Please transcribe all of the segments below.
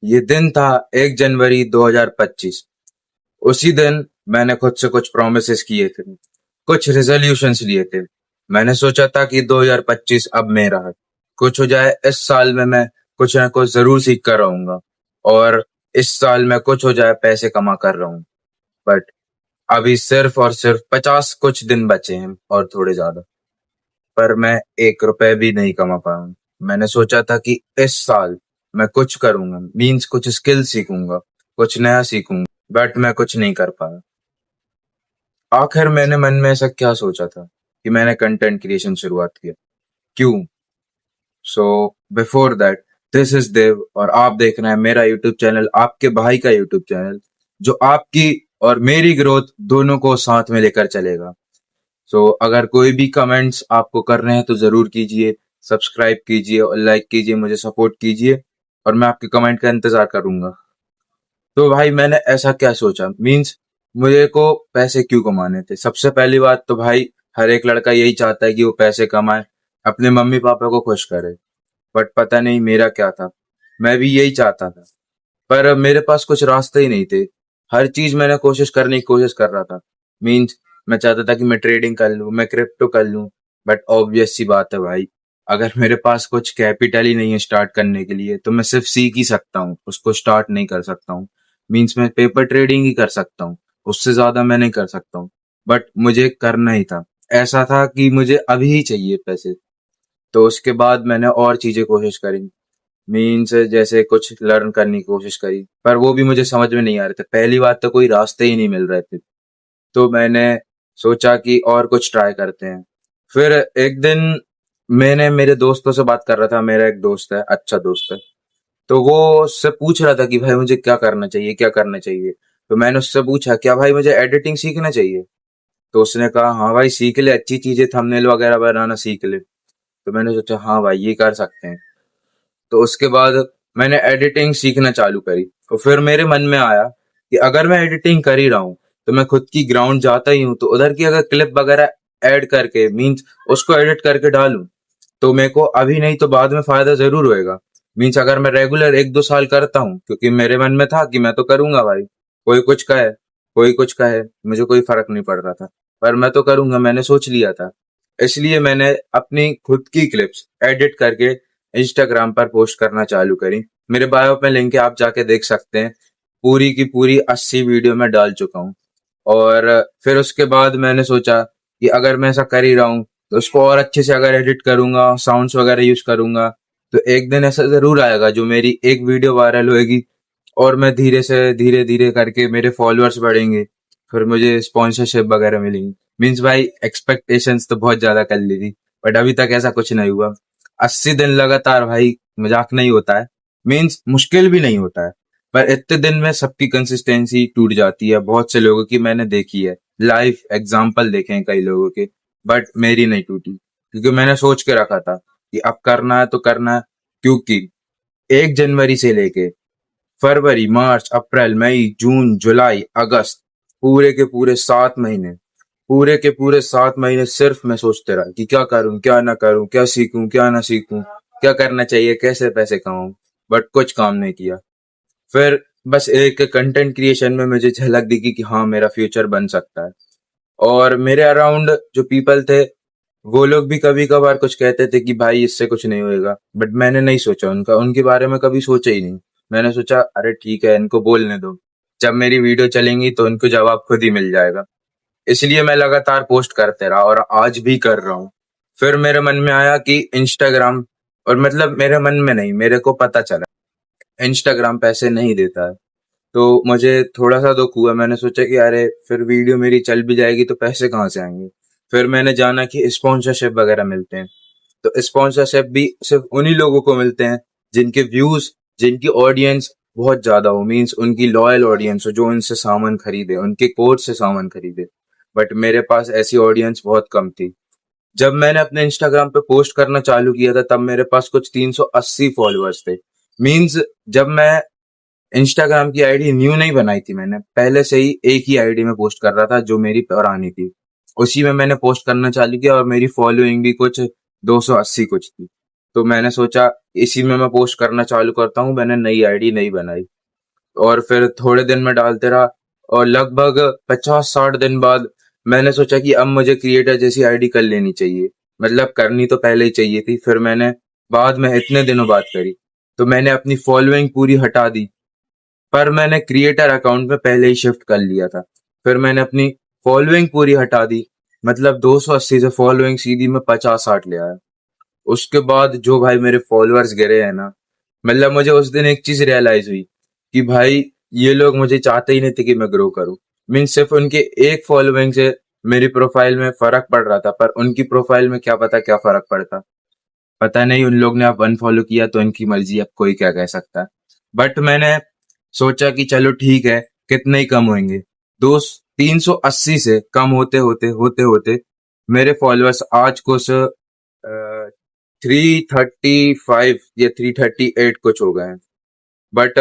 ये दिन था 1 जनवरी 2025। उसी दिन मैंने खुद से कुछ प्रोमिसेस किए थे, कुछ रेजोल्यूशंस लिए थे। मैंने सोचा था कि 2025 अब मेरा है। कुछ हो जाए, इस साल में मैं कुछ ना कुछ जरूर सीख कर रहूंगा, और इस साल में कुछ हो जाए पैसे कमा कर रहूं। बट अभी सिर्फ और सिर्फ 50 कुछ दिन बचे हैं और थोड़े ज्यादा, पर मैं 1 रुपए भी नहीं कमा पाऊँ। मैंने सोचा था कि इस साल मैं कुछ करूंगा, मीन्स कुछ स्किल सीखूंगा, कुछ नया सीखूंगा, बट मैं कुछ नहीं कर पाया। आखिर मैंने मन में ऐसा क्या सोचा था कि मैंने कंटेंट क्रिएशन शुरुआत किया? क्यों? So before that, this is Dev और आप देख रहे हैं मेरा यूट्यूब चैनल, आपके भाई का यूट्यूब चैनल, जो आपकी और मेरी ग्रोथ दोनों को साथ में लेकर चलेगा। अगर कोई भी कमेंट्स आपको कर रहे हैं तो जरूर कीजिए, सब्सक्राइब कीजिए और लाइक कीजिए, मुझे सपोर्ट कीजिए, और मैं आपके कमेंट का इंतजार करूंगा। तो भाई मैंने ऐसा क्या सोचा, मीन्स मुझे को पैसे क्यों कमाने थे? सबसे पहली बात तो भाई, हर एक लड़का यही चाहता है कि वो पैसे कमाए, अपने मम्मी पापा को खुश करे। बट पता नहीं मेरा क्या था, मैं भी यही चाहता था, पर मेरे पास कुछ रास्ते ही नहीं थे। हर चीज मैंने कोशिश करने की कोशिश कर रहा था, मीन्स मैं चाहता था कि मैं ट्रेडिंग कर लूं, मैं क्रिप्टो कर लूं। बट ऑब्वियस सी बात है भाई, अगर मेरे पास कुछ कैपिटल ही नहीं है स्टार्ट करने के लिए, तो मैं सिर्फ सीख ही सकता हूँ, उसको स्टार्ट नहीं कर सकता हूँ। मीन्स मैं पेपर ट्रेडिंग ही कर सकता हूँ, उससे ज्यादा मैं नहीं कर सकता हूँ। बट मुझे करना ही था, ऐसा था कि मुझे अभी ही चाहिए पैसे। तो उसके बाद मैंने और चीजें कोशिश करी, मीन्स जैसे कुछ लर्न करने की कोशिश करी, पर वो भी मुझे समझ में नहीं आ रहे थे। पहली बात तो कोई रास्ते ही नहीं मिल रहे थे। तो मैंने सोचा कि और कुछ ट्राई करते हैं। फिर एक दिन मैंने मेरे दोस्तों से बात कर रहा था, मेरा एक दोस्त है, अच्छा दोस्त है। तो वो उससे पूछ रहा था कि भाई मुझे क्या करना चाहिए, क्या करना चाहिए। तो मैंने उससे पूछा, क्या भाई मुझे एडिटिंग सीखना चाहिए? तो उसने कहा हाँ भाई सीख ले, अच्छी चीजें थंबनेल वगैरह बनाना सीख ले। तो मैंने सोचा हाँ भाई ये कर सकते हैं। तो उसके बाद मैंने एडिटिंग सीखना चालू करी। तो फिर मेरे मन में आया कि अगर मैं एडिटिंग कर ही रहा हूँ, तो मैं खुद की ग्राउंड जाता ही हूँ, तो उधर की अगर क्लिप वगैरह ऐड करके, मीन्स उसको एडिट करके डालूं, तो मेरे को अभी नहीं तो बाद में फायदा जरूर होएगा। मीन्स अगर मैं रेगुलर 1 2 साल करता हूँ, क्योंकि मेरे मन में था कि मैं तो करूंगा भाई, कोई कुछ कहे, कोई कुछ कहे, मुझे कोई फर्क नहीं पड़ रहा था, पर मैं तो करूंगा, मैंने सोच लिया था। इसलिए मैंने अपनी खुद की क्लिप्स एडिट करके इंस्टाग्राम पर पोस्ट करना चालू करी। मेरे बायो पे लिंक है, आप जाके देख सकते हैं। पूरी की पूरी 80 वीडियो में डाल चुका हूँ। और फिर उसके बाद मैंने सोचा कि अगर मैं ऐसा कर ही रहा हूँ, तो उसको और अच्छे से अगर एडिट करूंगा, साउंड्स वगैरह यूज करूंगा, तो एक दिन ऐसा जरूर आएगा जो मेरी एक वीडियो वायरल होएगी, और मैं धीरे से धीरे धीरे करके मेरे फॉलोअर्स बढ़ेंगे, फिर मुझे स्पॉन्सरशिप वगैरह मिलेंगी। मीन्स भाई एक्सपेक्टेशंस तो बहुत ज्यादा कर ली थी, बट अभी तक ऐसा कुछ नहीं हुआ। 80 दिन लगातार भाई मजाक नहीं होता है, मीन्स मुश्किल भी नहीं होता है, पर इतने दिन में सबकी कंसिस्टेंसी टूट जाती है। बहुत से लोगों की मैंने देखी है, लाइव एग्जाम्पल देखे हैं कई लोगों के, बट मेरी नहीं टूटी, क्योंकि मैंने सोच के रखा था कि अब करना है तो करना है। क्योंकि 1 जनवरी से लेके फरवरी, मार्च, अप्रैल, मई, जून, जुलाई, अगस्त, पूरे के पूरे 7 महीने, पूरे के पूरे 7 महीने सिर्फ मैं सोचते रहा कि क्या करूं, क्या ना करूं, क्या सीखूं, क्या ना सीखूं, क्या करना चाहिए, कैसे पैसे कमाऊं। बट कुछ काम नहीं किया। फिर बस एक कंटेंट क्रिएशन में मुझे झलक दिखी कि हाँ मेरा फ्यूचर बन सकता है। और मेरे अराउंड जो पीपल थे, वो लोग भी कभी कभार कुछ कहते थे कि भाई इससे कुछ नहीं होएगा, बट मैंने नहीं सोचा उनका, उनके बारे में कभी सोचा ही नहीं। मैंने सोचा अरे ठीक है, इनको बोलने दो, जब मेरी वीडियो चलेंगी तो उनको जवाब खुद ही मिल जाएगा। इसलिए मैं लगातार पोस्ट करते रहा और आज भी कर रहा हूँ। फिर मेरे मन में आया कि इंस्टाग्राम, और मतलब मेरे मन में नहीं, मेरे को पता चला इंस्टाग्राम पैसे नहीं देता है। तो मुझे थोड़ा सा दुख हुआ, मैंने सोचा कि अरे फिर वीडियो मेरी चल भी जाएगी तो पैसे कहाँ से आएंगे। फिर मैंने जाना कि स्पॉन्सरशिप वगैरह मिलते हैं। तो स्पॉन्सरशिप भी सिर्फ उन्हीं लोगों को मिलते हैं जिनके व्यूज, जिनकी ऑडियंस बहुत ज्यादा हो, मीन्स उनकी लॉयल ऑडियंस हो, जो उनसे सामान खरीदे, उनके कोर्स से सामान खरीदे। बट मेरे पास ऐसी ऑडियंस बहुत कम थी। जब मैंने अपने इंस्टाग्राम पे पोस्ट करना चालू किया था, तब मेरे पास कुछ 380 फॉलोअर्स थे। मीन्स जब मैं इंस्टाग्राम की आईडी न्यू नहीं बनाई थी, मैंने पहले से ही एक ही आईडी में पोस्ट कर रहा था जो मेरी पुरानी थी, उसी में मैंने पोस्ट करना चालू किया, और मेरी फॉलोइंग भी कुछ 280 कुछ थी। तो मैंने सोचा इसी में मैं पोस्ट करना चालू करता हूँ। मैंने नई आईडी नहीं बनाई और फिर थोड़े दिन में डालते रहा और लगभग 50-60 दिन बाद मैंने सोचा कि अब मुझे क्रिएटर जैसी आईडी कर लेनी चाहिए। मतलब करनी तो पहले ही चाहिए थी, फिर मैंने बाद में इतने दिनों बाद करी। तो मैंने अपनी फॉलोइंग पूरी हटा दी, पर मैंने क्रिएटर अकाउंट में पहले ही शिफ्ट कर लिया था। फिर मैंने अपनी फॉलोइंग पूरी हटा दी, मतलब 280 से फॉलोइंग सीधी में 50-60 ले आया। उसके बाद जो भाई मेरे फॉलोअर्स गिरे हैं ना, मतलब मुझे उस दिन एक चीज रियलाइज हुई कि भाई ये लोग मुझे चाहते ही नहीं थे कि मैं ग्रो करूं। मीन सिर्फ उनके एक फॉलोइंग से मेरी प्रोफाइल में फर्क पड़ रहा था, पर उनकी प्रोफाइल में क्या पता क्या फर्क पड़ता। पता नहीं उन लोग ने अब अनफॉलो किया तो इनकी मर्जी, अब कोई क्या कह सकता है। बट मैंने सोचा कि चलो ठीक है, कितने ही कम होंगे। दो 380 से कम होते होते मेरे फॉलोअर्स आज कुछ 335 या 338 कुछ हो गए हैं। बट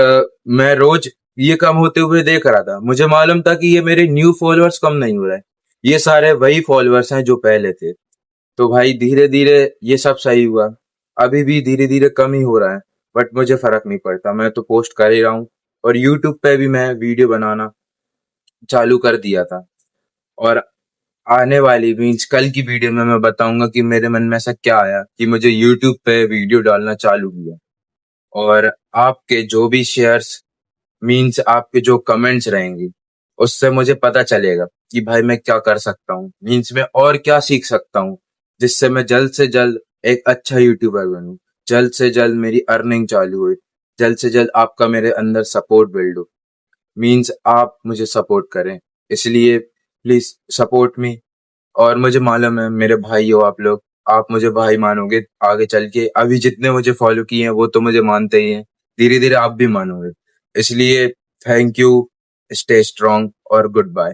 मैं रोज ये कम होते हुए देख रहा था। मुझे मालूम था कि ये मेरे न्यू फॉलोअर्स कम नहीं हो रहे, ये सारे वही फॉलोअर्स हैं जो पहले थे। तो भाई धीरे धीरे ये सब सही हुआ। अभी भी धीरे धीरे कम ही हो रहा है, बट मुझे फर्क नहीं पड़ता, मैं तो पोस्ट कर ही रहा हूँ। और यूट्यूब पे भी मैं वीडियो बनाना चालू कर दिया था। और आने वाली मीन्स कल की वीडियो में मैं बताऊंगा कि मेरे मन में ऐसा क्या आया कि मुझे यूट्यूब पे वीडियो डालना चालू किया। और आपके जो भी शेयर्स मीन्स आपके जो कमेंट्स रहेंगे, उससे मुझे पता चलेगा कि भाई मैं क्या कर सकता हूँ, मीन्स मैं और क्या सीख सकता हूँ, जिससे मैं जल्द से जल्द एक अच्छा यूट्यूबर बनूं, जल्द से जल्द मेरी अर्निंग चालू हो, जल्द से जल्द आपका मेरे अंदर सपोर्ट बिल्ड हो। मीन्स आप मुझे सपोर्ट करें, इसलिए प्लीज सपोर्ट मी। और मुझे मालूम है मेरे भाई हो आप लोग, आप मुझे भाई मानोगे आगे चल के। अभी जितने मुझे फॉलो किए हैं वो तो मुझे मानते ही हैं, धीरे धीरे आप भी मानोगे। इसलिए थैंक यू, स्टे स्ट्रांग और गुड बाय।